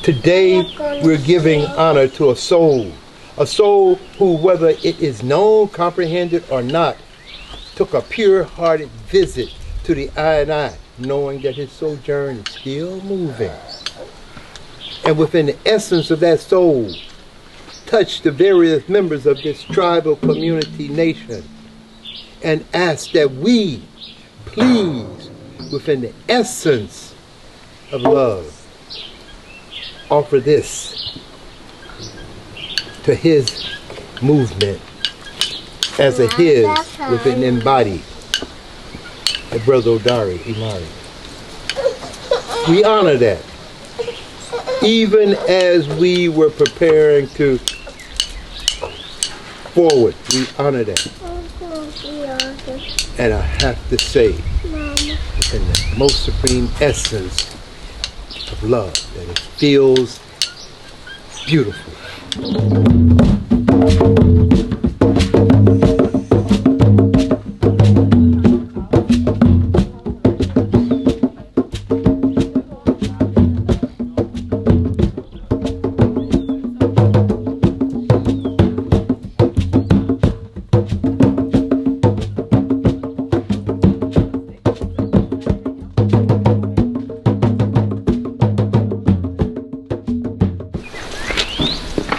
Today, we're giving honor to a soul who, whether it is known, comprehended, or not, took a pure-hearted visit to the I, knowing that his sojourn is still moving. And within the essence of that soul, touched the various members of this tribal community nation and asked that we, please, within the essence of love, offer this to his movement as a his within embodied, the Brother Hodari Omari. We honor that. Even as we were preparing to forward, we honor that. And I have to say, in the most supreme essence of love, that it feels beautiful.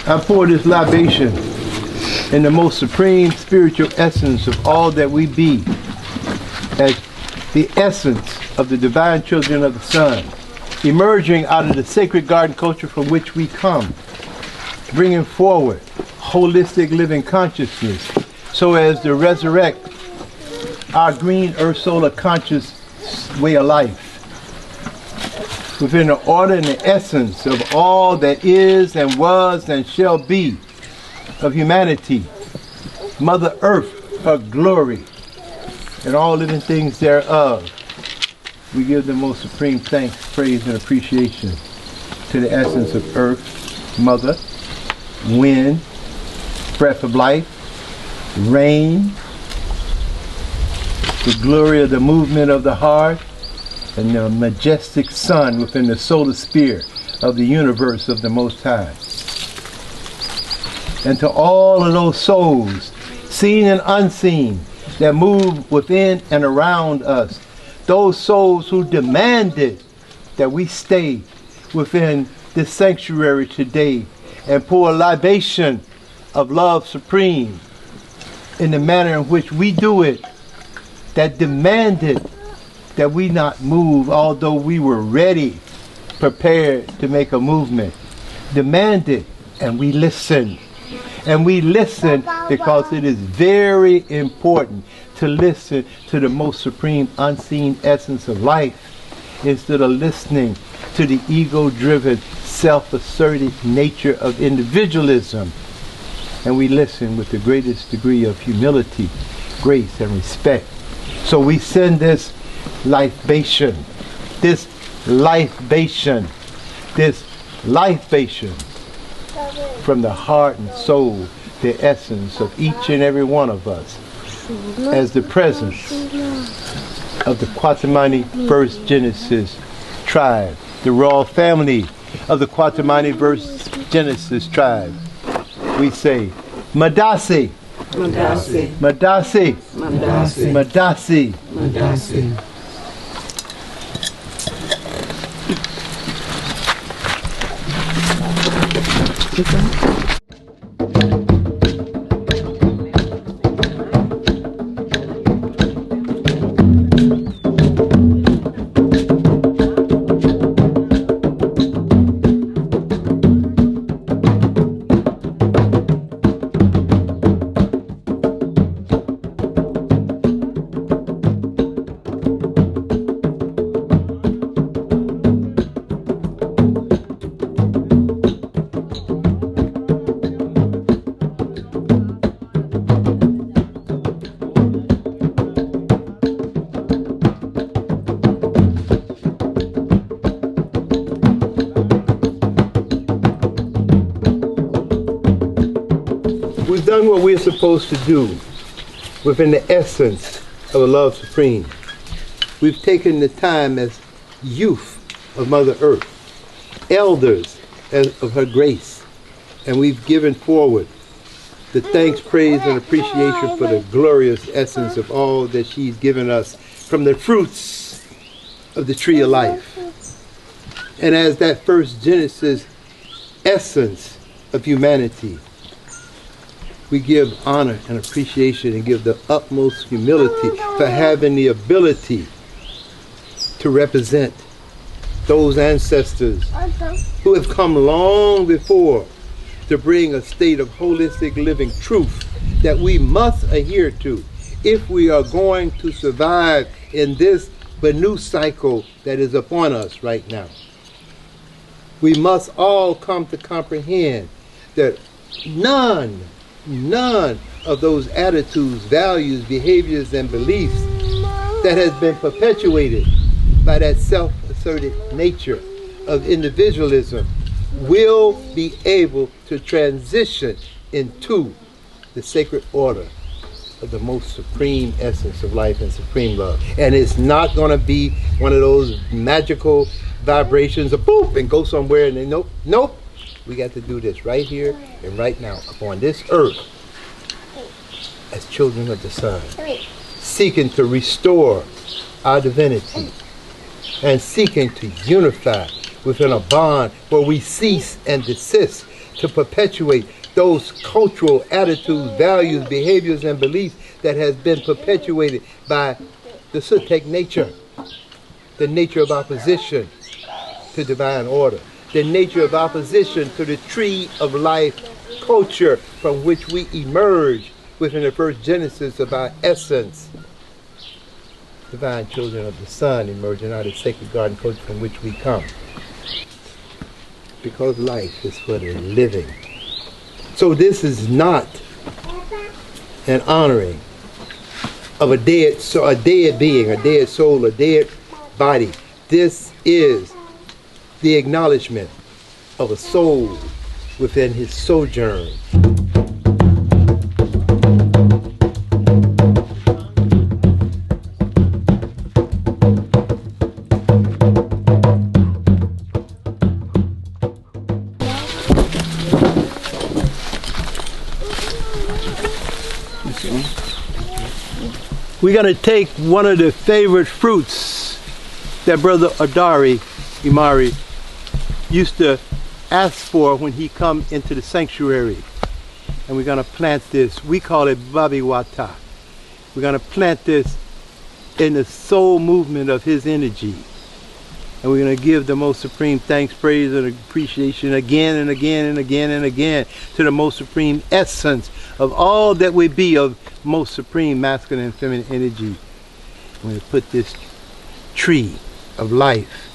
I pour this libation in the most supreme spiritual essence of all that we be, as the essence of the divine children of the sun, emerging out of the sacred garden culture from which we come, bringing forward holistic living consciousness so as to resurrect our green earth solar conscious way of life, within the order and the essence of all that is and was and shall be of humanity, Mother Earth, her glory, and all living things thereof. We give the most supreme thanks, praise, and appreciation to the essence of Earth, Mother, wind, breath of life, rain, the glory of the movement of the heart, and the majestic sun within the solar sphere of the universe of the Most High. And to all of those souls, seen and unseen, that move within and around us, those souls who demanded that we stay within this sanctuary today and pour a libation of love supreme in the manner in which we do it, that demanded that we not move, although we were ready, prepared to make a movement. Demanded, and we listened. And we listen because it is very important to listen to the most supreme unseen essence of life instead of listening to the ego-driven, self-assertive nature of individualism. And we listen with the greatest degree of humility, grace, and respect. So we send this libation from the heart and soul, the essence of each and every one of us, as the presence of the Kwatamani First Genesis Tribe, the royal family of the Kwatamani First Genesis Tribe. We say, Madasi, Madasi, Madasi, Madasi, Madasi, Madasi. We've done what we're supposed to do within the essence of the love supreme. We've taken the time as youth of Mother Earth, elders of her grace. And we've given forward the thanks, praise, and appreciation for the glorious essence of all that she's given us from the fruits of the tree of life. And as that first Genesis essence of humanity, we give honor and appreciation and give the utmost humility for having the ability to represent those ancestors who have come long before to bring a state of holistic living truth that we must adhere to if we are going to survive in this new cycle that is upon us right now. We must all come to comprehend that none of those attitudes, values, behaviors, and beliefs that has been perpetuated by that self-asserted nature of individualism will be able to transition into the sacred order of the most supreme essence of life and supreme love. And it's not going to be one of those magical vibrations of poof and go somewhere and then nope. We got to do this right here and right now upon this earth as children of the sun, seeking to restore our divinity and seeking to unify within a bond where we cease and desist to perpetuate those cultural attitudes, values, behaviors, and beliefs that has been perpetuated by the Sutek nature, the nature of opposition to divine order, the nature of opposition to the tree of life culture from which we emerge within the first Genesis of our essence. Divine children of the sun emerging out of the sacred garden culture from which we come. Because life is for the living. So this is not an honoring of a dead being, a dead soul, a dead body. This is the acknowledgement of a soul within his sojourn. We're going to take one of the favorite fruits that Brother Hodari Omari used to ask for when he come into the sanctuary. And we're going to plant this. We call it Babi Wata. We're going to plant this in the soul movement of his energy. And we're going to give the most supreme thanks, praise, and appreciation again and again and again and again to the most supreme essence of all that we be of most supreme masculine and feminine energy. We're going to put this tree of life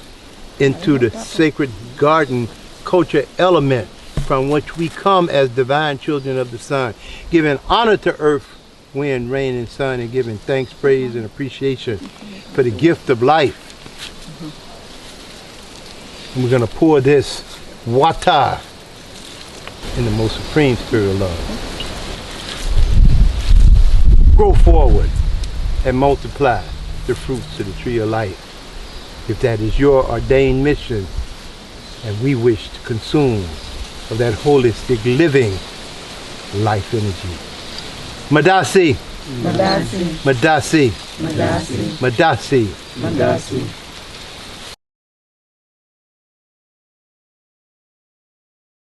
into the sacred garden culture element from which we come as divine children of the sun, giving honor to earth, wind, rain, and sun, and giving thanks, praise, and appreciation for the gift of life. And we're going to pour this wata in the most supreme spirit of love. Grow forward and multiply the fruits of the tree of life. If that is your ordained mission, and we wish to consume of that holistic living life energy. Madasi. Madasi. Madasi. Madasi. Madasi. Madasi.